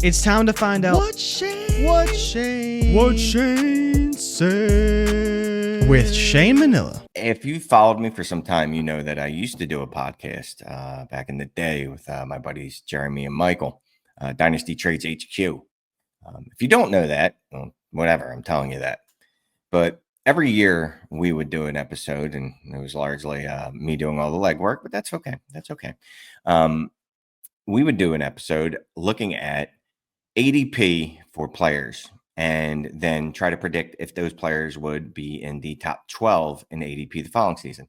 It's time to find out What Shane said with Shane Manila. If you followed me for some time, you know that I used to do a podcast back in the day with my buddies Jeremy and Michael, Dynasty Trades HQ. If you don't know that, well, whatever, I'm telling you that. But every year we would do an episode, and it was largely me doing all the legwork, but that's okay. That's okay. We would do an episode looking at ADP for players and then try to predict if those players would be in the top 12 in ADP the following season.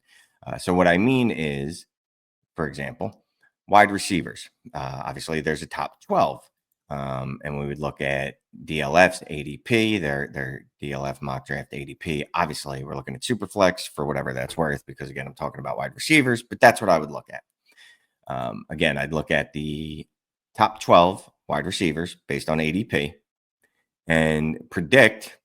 So what I mean is, for example, wide receivers. Obviously, there's a top 12. And we would look at DLF's ADP, their DLF mock draft ADP. Obviously, we're looking at Superflex for whatever that's worth because, again, I'm talking about wide receivers, but that's what I would look at. Again, I'd look at the top 12 wide receivers based on ADP and predict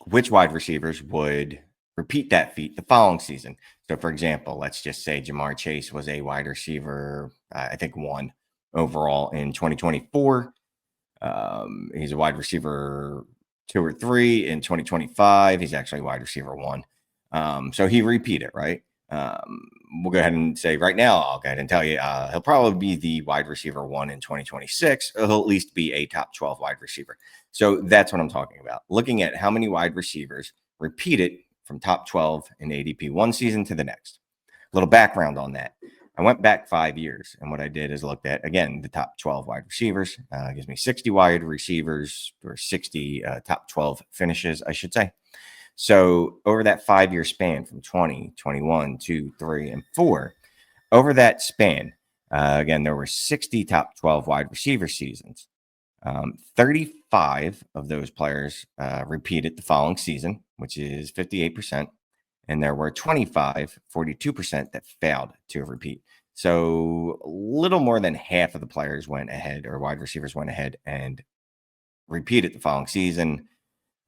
which wide receivers would repeat that feat the following season. So, for example, let's just say Jamar Chase was a wide receiver, I think 1 overall in 2024. He's a wide receiver 2 or 3 in 2025. He's actually wide receiver 1. So he repeated, right? We'll go ahead and say right now, I'll go ahead and tell you, he'll probably be the wide receiver 1 in 2026. He'll at least be a top 12 wide receiver. So that's what I'm talking about. Looking at how many wide receivers repeated from top 12 in ADP one season to the next. A little background on that. I went back 5 years, and what I did is looked at, again, the top 12 wide receivers. Gives me 60 wide receivers or 60 top 12 finishes, I should say. So over that 5-year span from 20, 21, 2, 3, and 4, over that span, again, there were 60 top 12 wide receiver seasons. 35 of those players repeated the following season, which is 58%. And there were 25, 42% that failed to repeat. So a little more than half of the players went ahead, or wide receivers went ahead and repeated the following season.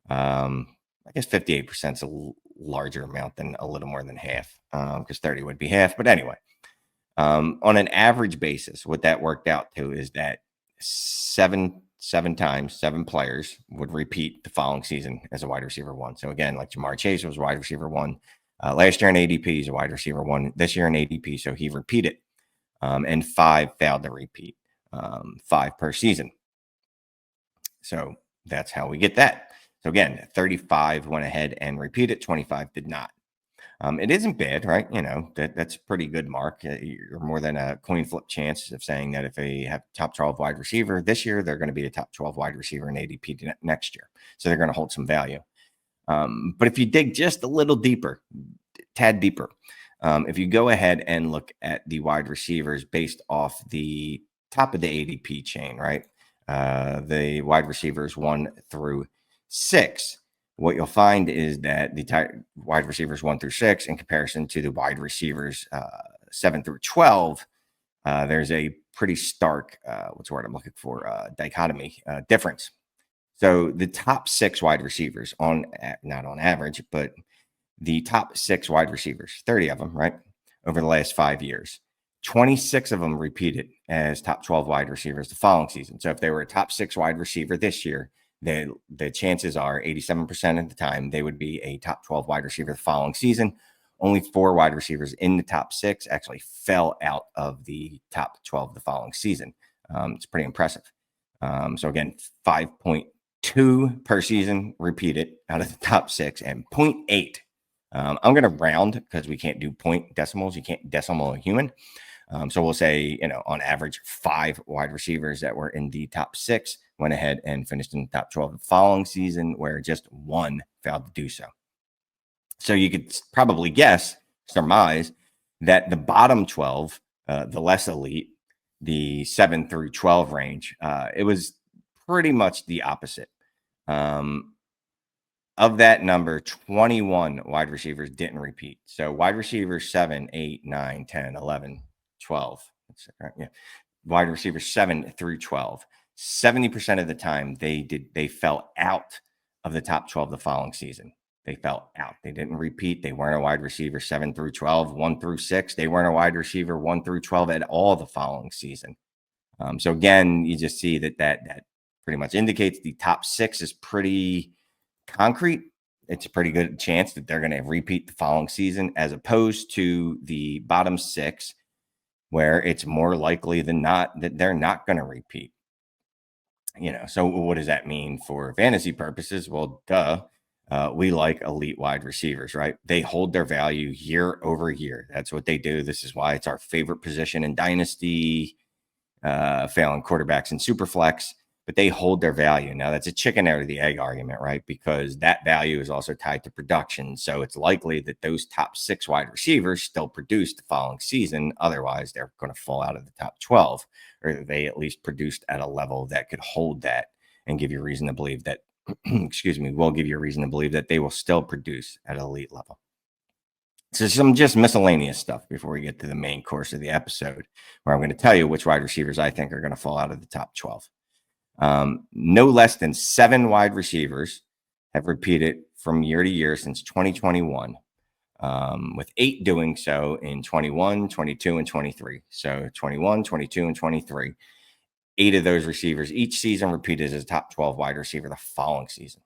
I guess 58% is a larger amount than a little more than half, because 30 would be half. But anyway, on an average basis, what that worked out to is that seven players would repeat the following season as a wide receiver 1. So again, like Jamar Chase was wide receiver 1 last year in ADP. He's a wide receiver 1 this year in ADP. So he repeated, and 5 failed to repeat, 5 per season. So that's how we get that. So again, 35 went ahead and repeated, 25 did not. It isn't bad, right? You know, that's a pretty good mark. You're more than a coin flip chance of saying that if they have top 12 wide receiver this year, they're going to be the top 12 wide receiver in ADP next year. So they're going to hold some value. But if you dig just a little deeper, tad deeper, if you go ahead and look at the wide receivers based off the top of the ADP chain, right? The wide receivers 1 through 6. What you'll find is that the wide receivers 1 through 6, in comparison to the wide receivers 7 through 12, there's a pretty stark, what's the word I'm looking for, dichotomy, difference. So the top 6 wide receivers, not on average, but the top 6 wide receivers, 30 of them, right, over the last 5 years, 26 of them repeated as top 12 wide receivers the following season. So if they were a top 6 wide receiver this year, the chances are 87% of the time they would be a top 12 wide receiver the following season. Only 4 wide receivers in the top 6 actually fell out of the top 12 the following season. It's pretty impressive. So again, 5.2 per season repeated out of the top 6, and 0.8. I'm going to round because we can't do point decimals. You can't decimal a human. So we'll say, on average, 5 wide receivers that were in the top 6 went ahead and finished in the top 12 the following season, where just 1 failed to do so. So you could probably surmise that the bottom 12, the less elite, the 7 through 12 range, it was pretty much the opposite. Of that number, 21 wide receivers didn't repeat. So wide receivers 7, 8, 9, 10, 11, 12. Wide receivers 7 through 12. 70% of the time they fell out of the top 12 the following season. They fell out. They didn't repeat. They weren't a wide receiver 7 through 12, 1 through 6. They weren't a wide receiver 1 through 12 at all the following season. So again, you just see that pretty much indicates the top 6 is pretty concrete. It's a pretty good chance that they're going to repeat the following season, as opposed to the bottom 6, where it's more likely than not that they're not going to repeat. So what does that mean for fantasy purposes? Well, we like elite wide receivers, right? They hold their value year over year. That's what they do. This is why it's our favorite position in dynasty, failing quarterbacks in superflex, but they hold their value. Now, that's a chicken out of the egg argument, right? Because that value is also tied to production. So it's likely that those top 6 wide receivers still produce the following season. Otherwise, they're going to fall out of the top 12, or they at least produced at a level that could hold that and give you reason to believe that, will give you a reason to believe that they will still produce at elite level. So some just miscellaneous stuff before we get to the main course of the episode, where I'm going to tell you which wide receivers I think are going to fall out of the top 12. No less than 7 wide receivers have repeated from year to year since 2021, with 8 doing so in 21, 22, and 23. So 21, 22, and 23. 8 of those receivers each season repeated as a top 12 wide receiver the following season.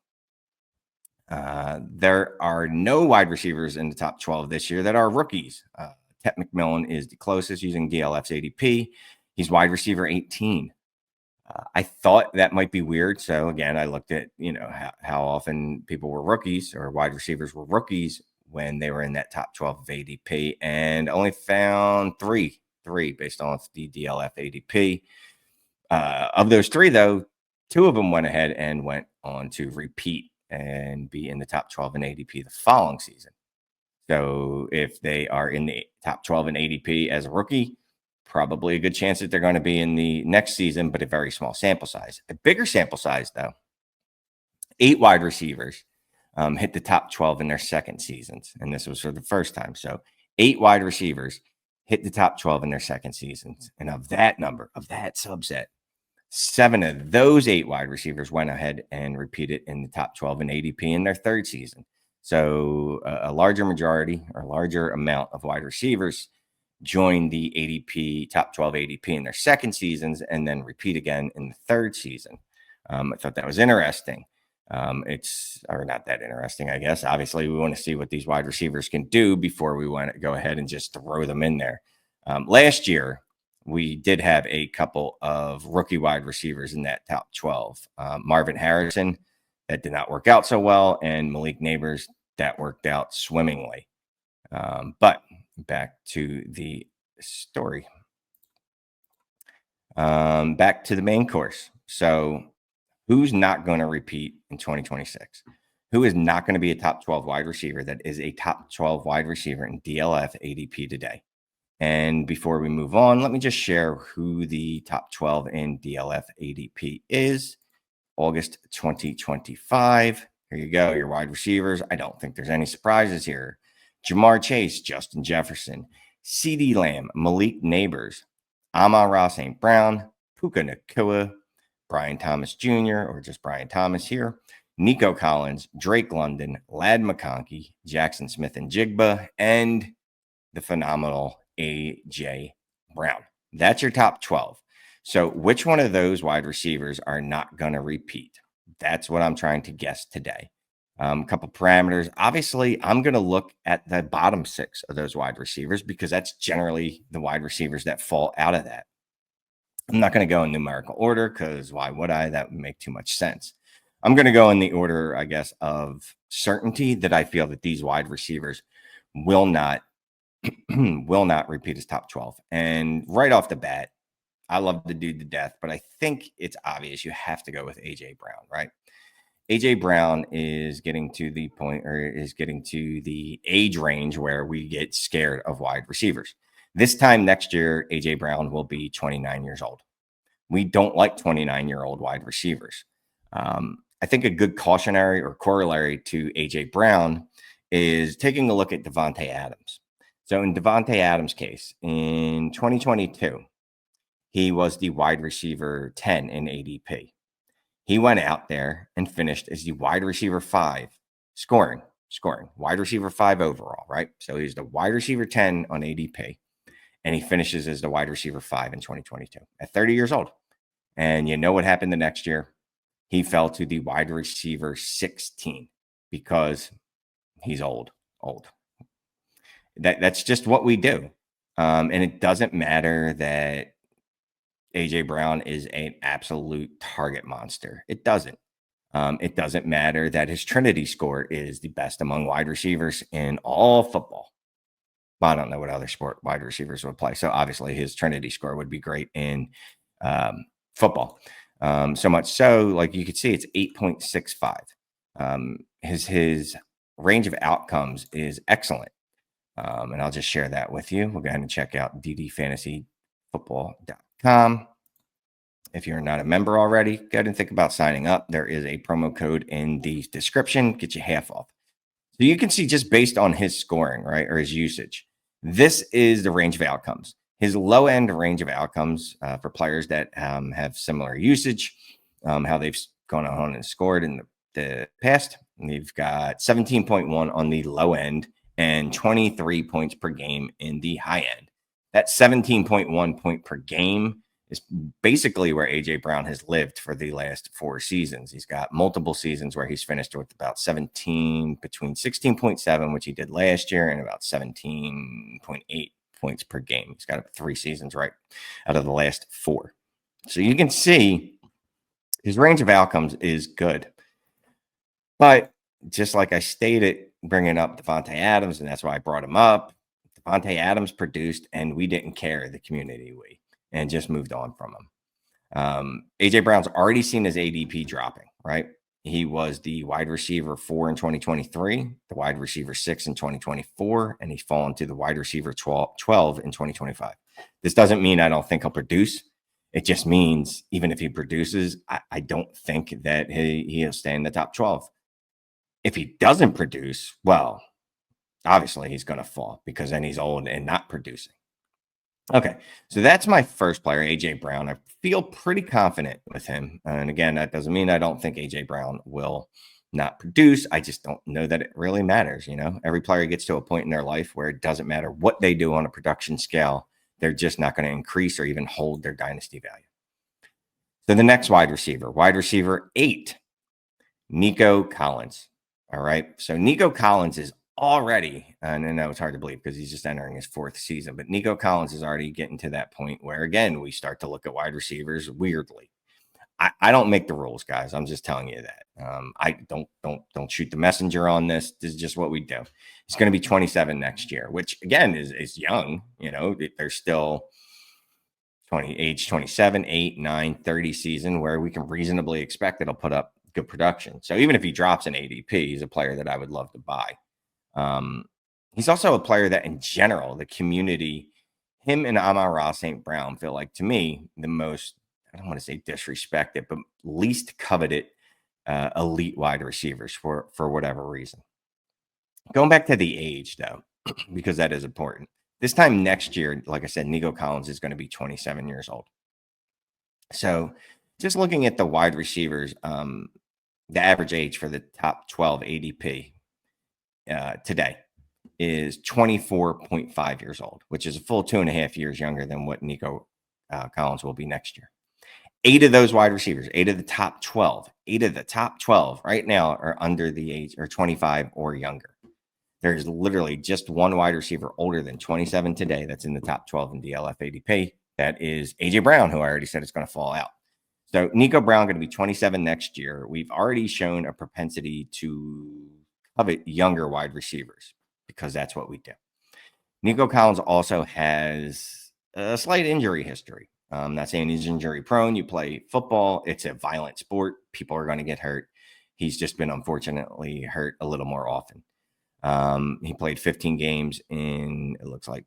There are no wide receivers in the top 12 this year that are rookies. Tet McMillan is the closest using DLF's ADP. He's wide receiver 18. I thought that might be weird. So again, I looked at, how often people were rookies or wide receivers were rookies when they were in that top 12 of ADP, and only found three based on the DLF ADP. Of those 3, though, 2 of them went ahead and went on to repeat and be in the top 12 in ADP the following season. So if they are in the top 12 in ADP as a rookie, probably a good chance that they're going to be in the next season, but a very small sample size. A bigger sample size, though, 8 wide receivers hit the top 12 in their second seasons. And this was for the first time. So 8 wide receivers hit the top 12 in their second seasons. And of that number, of that subset, 7 of those 8 wide receivers went ahead and repeated in the top 12 in ADP in their third season. So a larger majority or larger amount of wide receivers join the ADP, top 12 ADP in their second seasons and then repeat again in the third season. I thought that was interesting. It's not that interesting, I guess. Obviously, we want to see what these wide receivers can do before we want to go ahead and just throw them in there. Last year, we did have a couple of rookie wide receivers in that top 12. Marvin Harrison, that did not work out so well, and Malik Neighbors, that worked out swimmingly. But back to the story. Back to the main course. So who's not going to repeat in 2026? Who is not going to be a top 12 wide receiver that is a top 12 wide receiver in DLF ADP today? And before we move on, let me just share who the top 12 in DLF ADP is. August 2025. Here you go, your wide receivers. I don't think there's any surprises here. Jamar Chase, Justin Jefferson, CeeDee Lamb, Malik Neighbors, Amon-Ra St. Brown, Puka Nacua, Brian Thomas Jr., or just Brian Thomas here, Nico Collins, Drake London, Lad McConkey, Jaxon Smith-Njigba, and the phenomenal A.J. Brown. That's your top 12. So which one of those wide receivers are not going to repeat? That's what I'm trying to guess today. A couple parameters. Obviously, I'm going to look at the bottom 6 of those wide receivers because that's generally the wide receivers that fall out of that. I'm not going to go in numerical order because why would I? That would make too much sense. I'm going to go in the order, I guess, of certainty that I feel that these wide receivers will not repeat as top 12. And right off the bat, I love the dude to death, but I think it's obvious you have to go with A.J. Brown, right? A.J. Brown is getting to the point, or is getting to the age range where we get scared of wide receivers. This time next year, A.J. Brown will be 29 years old. We don't like 29-year-old wide receivers. I think a good cautionary or corollary to A.J. Brown is taking a look at Davante Adams. So in Davante Adams' case, in 2022, he was the wide receiver 10 in ADP. He went out there and finished as the wide receiver 5, scoring, wide receiver 5 overall, right? So he's the wide receiver 10 on ADP. and he finishes as the wide receiver 5 in 2022 at 30 years old. And you know what happened the next year? He fell to the wide receiver 16 because he's old. That's just what we do. And it doesn't matter that A.J. Brown is an absolute target monster. It doesn't. It doesn't matter that his Trinity score is the best among wide receivers in all football. Well, I don't know what other sport wide receivers would play. So obviously his Trinity score would be great in football. So much so, like you could see, it's 8.65. His range of outcomes is excellent. And I'll just share that with you. We'll go ahead and check out ddfantasyfootball.com. If you're not a member already, go ahead and think about signing up. There is a promo code in the description, get you half off. So you can see just based on his scoring, right, or his usage, this is the range of outcomes. His low end range of outcomes for players that have similar usage, how they've gone on and scored in the past. We've got 17.1 on the low end and 23 points per game in the high end. That 17.1 point per game is basically where A.J. Brown has lived for the last 4 seasons. He's got multiple seasons where he's finished with about 17, between 16.7, which he did last year, and about 17.8 points per game. He's got 3 seasons right out of the last 4. So you can see his range of outcomes is good. But just like I stated, bringing up Devontae Adams, and that's why I brought him up, Devontae Adams produced, and we didn't care, the community, and just moved on from him. A.J. Brown's already seen his ADP dropping, right? He was the wide receiver 4 in 2023, the wide receiver 6 in 2024, and he's fallen to the wide receiver 12 in 2025. This doesn't mean I don't think he'll produce. It just means even if he produces, I don't think that he'll stay in the top 12. If he doesn't produce, well, obviously he's going to fall because then he's old and not producing. Okay, so that's my first player, A.J. Brown. I feel pretty confident with him. And again, that doesn't mean I don't think A.J. Brown will not produce. I just don't know that it really matters. You know, every player gets to a point in their life where it doesn't matter what they do on a production scale. They're just not going to increase or even hold their dynasty value. So the next wide receiver 8, Nico Collins. All right, so Nico Collins is already, and I know it's hard to believe because he's just entering his 4th season, but Nico Collins is already getting to that point where, again, we start to look at wide receivers weirdly. I don't make the rules, guys. I'm just telling you that. I don't shoot the messenger on this. This is just what we do. He's going to be 27 next year, which again is young. You know, there's still age 27, 8, 9, 30 season where we can reasonably expect that he'll put up good production. So even if he drops an ADP, he's a player that I would love to buy. He's also a player that in general, the community, him and Amon-Ra St. Brown feel like, to me, the most, I don't want to say disrespected, but least coveted elite wide receivers for whatever reason. Going back to the age, though, because that is important. This time next year, like I said, Nico Collins is going to be 27 years old. So just looking at the wide receivers, the average age for the top 12 ADP today is 24.5 years old, which is a full 2.5 years younger than what Nico Collins will be next year. 8 of those wide receivers, 8 of the top 12 right now are under the age or 25 or younger. There's literally just one wide receiver older than 27 today that's in the top 12 in DLF ADP. That is A.J. Brown, who I already said is going to fall out. So Nico Brown going to be 27 next year. We've already shown a propensity to covet younger wide receivers because that's what we do. Nico Collins also has a slight injury history. I'm not saying he's injury prone. You play football. It's a violent sport. People are going to get hurt. He's just been unfortunately hurt a little more often. He played 15 games in, it looks like,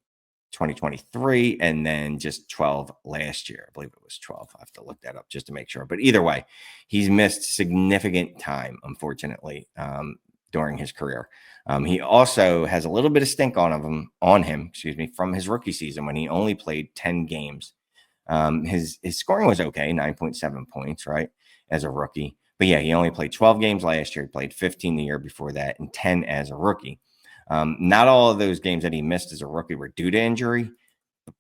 2023, and then just 12 last year. I believe it was 12. I have to look that up just to make sure. But either way, he's missed significant time, unfortunately, during his career. He also has a little bit of stink on him, from his rookie season when he only played 10 games. His scoring was okay, 9.7 points, right, as a rookie. But yeah, he only played 12 games last year. He played 15 the year before that and 10 as a rookie. Not all of those games that he missed as a rookie were due to injury,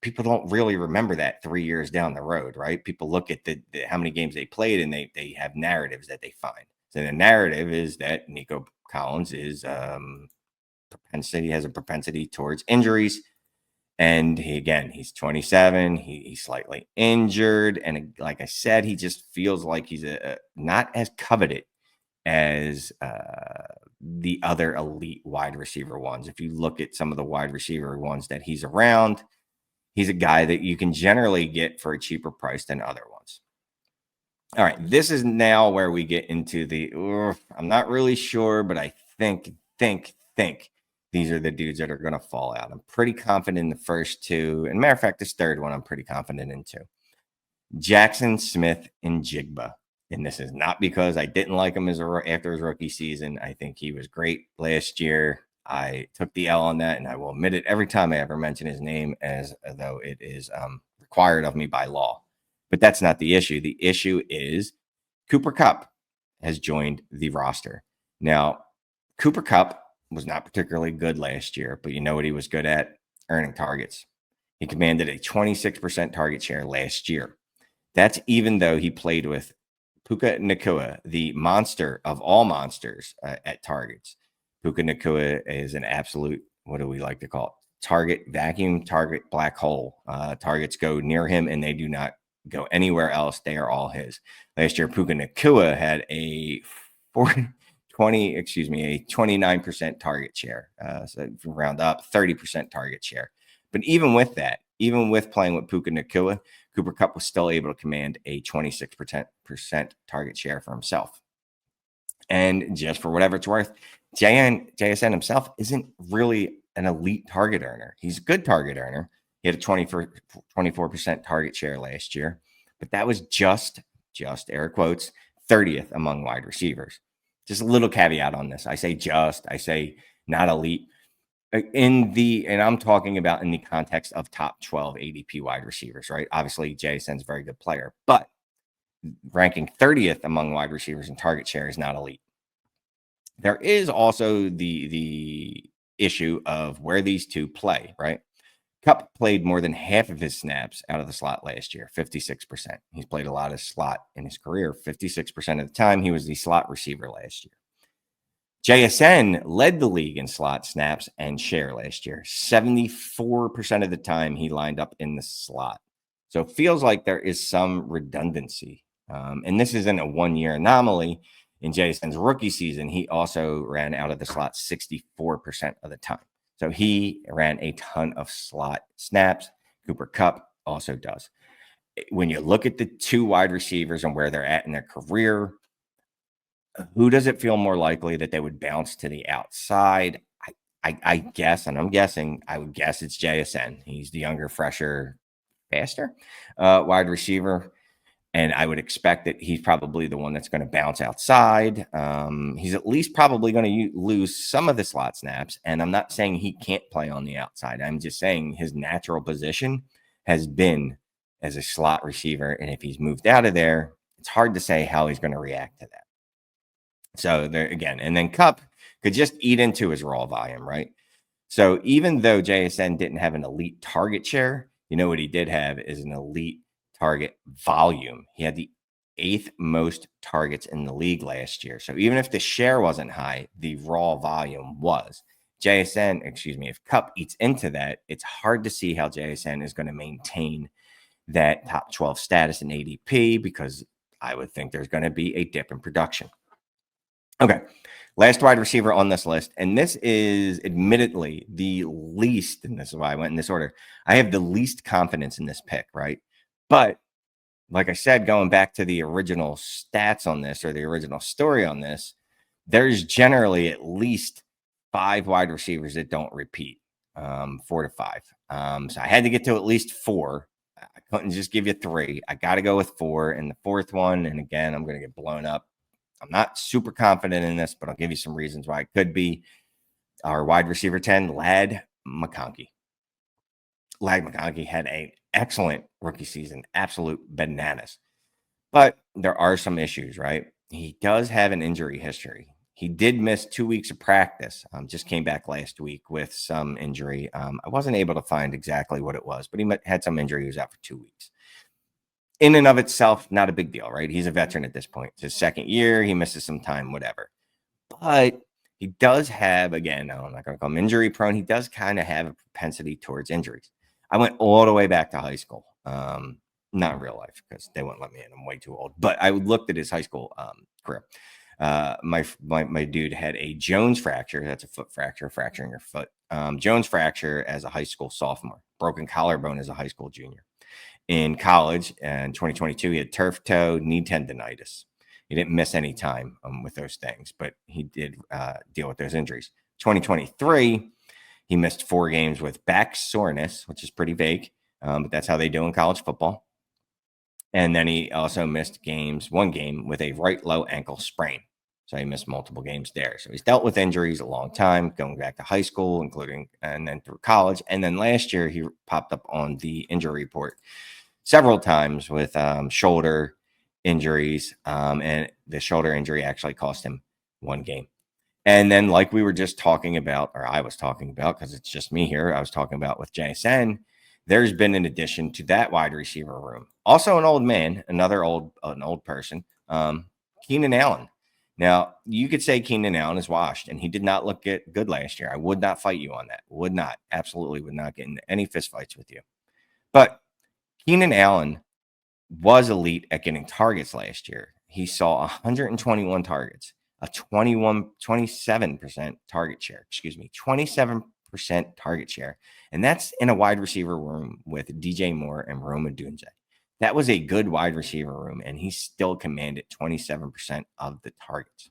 People don't really remember that 3 years down the road, right? People look at the how many games they played, and they have narratives that they find. So the narrative is that Nico Collins is has a propensity towards injuries. And he's 27. He's slightly injured. And like I said, he just feels like he's not as coveted as the other elite wide receiver ones. If you look at some of the wide receiver ones that he's around, he's a guy that you can generally get for a cheaper price than other ones. All right, this is now where we get into the, I'm not really sure, but I think these are the dudes that are going to fall out. I'm pretty confident in the first two. And matter of fact, this third one, I'm pretty confident in too. Jaxon Smith-Njigba. And this is not because I didn't like him after his rookie season. I think he was great last year. I took the L on that, and I will admit it every time I ever mention his name, as though it is required of me by law. But that's not the issue. The issue is Cooper Kupp has joined the roster. Now, Cooper Kupp was not particularly good last year, but you know what he was good at? Earning targets. He commanded a 26% target share last year. That's even though he played with Puka Nacua, the monster of all monsters at targets. Puka Nacua is an absolute, what do we like to call it? Target vacuum, target black hole. Targets go near him and they do not go anywhere else. They are all his. Last year, Puka Nacua had a 29% target share. So if you round up, 30% target share. But even with that, even with playing with Puka Nacua, Cooper Kupp was still able to command a 26% target share for himself. And just for whatever it's worth, JSN himself isn't really an elite target earner. He's a good target earner. He had a 24% target share last year, but that was just air quotes, 30th among wide receivers. Just a little caveat on this. I say not elite. And I'm talking about in the context of top 12 ADP wide receivers, right? Obviously, JSN's a very good player, but ranking 30th among wide receivers in target share is not elite. There is also the issue of where these two play, right? Kupp played more than half of his snaps out of the slot last year, 56%. He's played a lot of slot in his career. 56% of the time, he was the slot receiver last year. JSN led the league in slot snaps and share last year. 74% of the time he lined up in the slot. So it feels like there is some redundancy. And this isn't a one-year anomaly. In JSN's rookie season, he also ran out of the slot 64% of the time. So he ran a ton of slot snaps. Cooper Kupp also does. When you look at the two wide receivers and where they're at in their career, who does it feel more likely that they would bounce to the outside? I guess, and I'm guessing, I would guess it's JSN. He's the younger, fresher, faster wide receiver. And I would expect that he's probably the one that's going to bounce outside. He's at least probably going to lose some of the slot snaps. And I'm not saying he can't play on the outside. I'm just saying his natural position has been as a slot receiver. And if he's moved out of there, it's hard to say how he's going to react to that. So there again, and then Kupp could just eat into his raw volume, right? So even though JSN didn't have an elite target share, you know what he did have is an elite target volume. He had the 8th most targets in the league last year. So even if the share wasn't high, the raw volume was. If Kupp eats into that, it's hard to see how JSN is going to maintain that top 12 status in ADP, because I would think there's going to be a dip in production. Okay, last wide receiver on this list, and this is admittedly the least, and this is why I went in this order. I have the least confidence in this pick, right? But like I said, going back to the original stats on this, or the original story on this, there's generally at least 5 wide receivers that don't repeat, 4 to 5. So I had to get to at least 4. I couldn't just give you 3. I got to go with 4. And the fourth one, and again, I'm going to get blown up. I'm not super confident in this, but I'll give you some reasons why it could be. Our wide receiver 10, McConkey. McConkey had an excellent rookie season, absolute bananas. But there are some issues, right? He does have an injury history. He did miss 2 weeks of practice. Just came back last week with some injury. I wasn't able to find exactly what it was, but he had some injury. He was out for 2 weeks. In and of itself, not a big deal, right? He's a veteran at this point. It's his second year. He misses some time, whatever. But he does have, again, I'm not going to call him injury prone. He does kind of have a propensity towards injuries. I went all the way back to high school. Not in real life because they wouldn't let me in. I'm way too old. But I looked at his high school career. My dude had a Jones fracture. That's a foot fracture, fracturing your foot. Jones fracture as a high school sophomore. Broken collarbone as a high school junior. In college in 2022, he had turf toe, knee tendonitis. He didn't miss any time with those things, but he did deal with those injuries. 2023, he missed 4 games with back soreness, which is pretty vague, but that's how they do in college football. And then he also missed one game with a right low ankle sprain. So he missed multiple games there. So he's dealt with injuries a long time, going back to high school, including and then through college. And then last year, he popped up on the injury report several times with shoulder injuries. And the shoulder injury actually cost him 1 game. And then, like we were just talking about, or I was talking about, because it's just me here, I was talking about with JSN, there's been an addition to that wide receiver room. Also an old man, an old person, Keenan Allen. Now, you could say Keenan Allen is washed, and he did not look good last year. I would not fight you on that. Absolutely would not get into any fistfights with you. But Keenan Allen was elite at getting targets last year. He saw 121 targets, a 27% target share. 27% target share. And that's in a wide receiver room with DJ Moore and Rome Odunze. That was a good wide receiver room, and he still commanded 27% of the targets.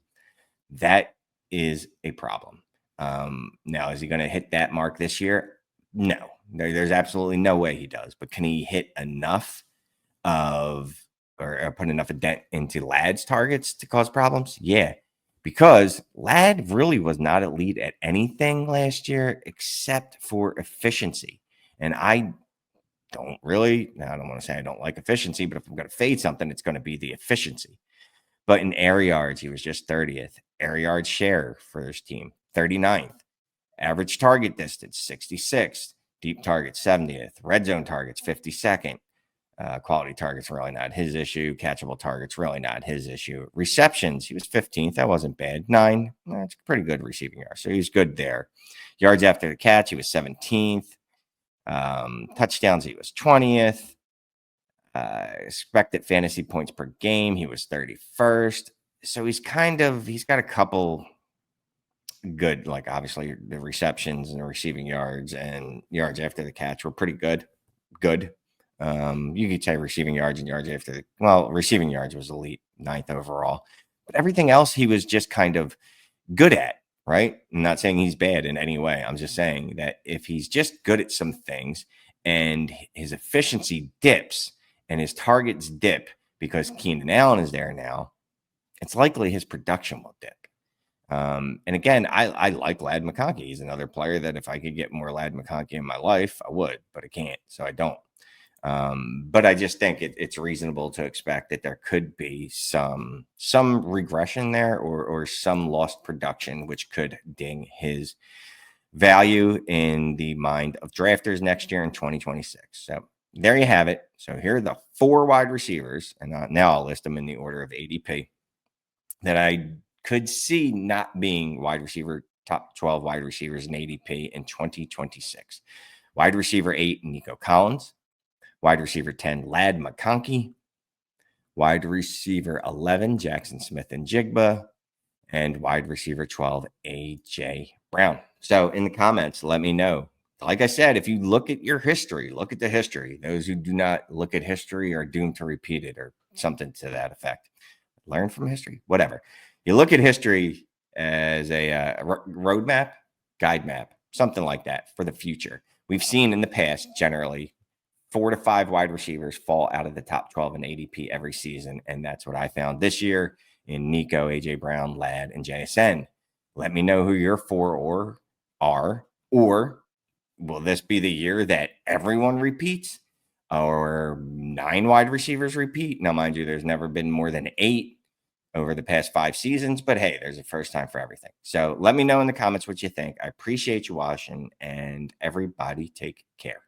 That is a problem. Now, is he going to hit that mark this year? No. There's absolutely no way he does. But can he hit enough or put enough of dent into Ladd's targets to cause problems? Yeah, because Ladd really was not elite at anything last year except for efficiency. And I don't want to say I don't like efficiency, but if I'm going to fade something, it's going to be the efficiency. But in air yards, he was just 30th. Air yard share for his team, 39th. Average target distance, 66th. Deep targets, 70th. Red zone targets, 52nd. Quality targets, really not his issue. Catchable targets, really not his issue. Receptions, he was 15th. That wasn't bad. 9, that's pretty good receiving yards. So he was good there. Yards after the catch, he was 17th. Touchdowns, he was 20th. Expected fantasy points per game, he was 31st. So he's got a couple good, like obviously the receptions and the receiving yards and yards after the catch were pretty good. You could say receiving yards and yards after receiving yards was elite, 9th overall. But everything else he was just kind of good at, right? I'm not saying he's bad in any way. I'm just saying that if he's just good at some things and his efficiency dips and his targets dip because Keenan Allen is there now, it's likely his production will dip. And again, I like Ladd McConkey. He's another player that if I could get more Ladd McConkey in my life, I would, but I can't, so I don't. But I just think it's reasonable to expect that there could be some regression there or some lost production, which could ding his value in the mind of drafters next year in 2026. So there you have it. So here are the 4 wide receivers, and now I'll list them in the order of ADP that I could see not being top 12 wide receivers in ADP in 2026. Wide receiver 8, Nico Collins. Wide receiver 10, Ladd McConkey. Wide receiver 11, Jaxon Smith-Njigba. And wide receiver 12, A.J. Brown. So in the comments, let me know. Like I said, if you look at your history, look at the history. Those who do not look at history are doomed to repeat it or something to that effect. Learn from history, whatever. You look at history as a roadmap, guide map, something like that for the future. We've seen in the past, generally, 4 to 5 wide receivers fall out of the top 12 in ADP every season. And that's what I found this year in Nico, AJ Brown, Ladd, and JSN. Let me know who your 4 are, or will this be the year that everyone repeats or 9 wide receivers repeat? Now, mind you, there's never been more than 8 over the past 5 seasons, but hey, there's a first time for everything. So let me know in the comments what you think. I appreciate you watching, and everybody take care.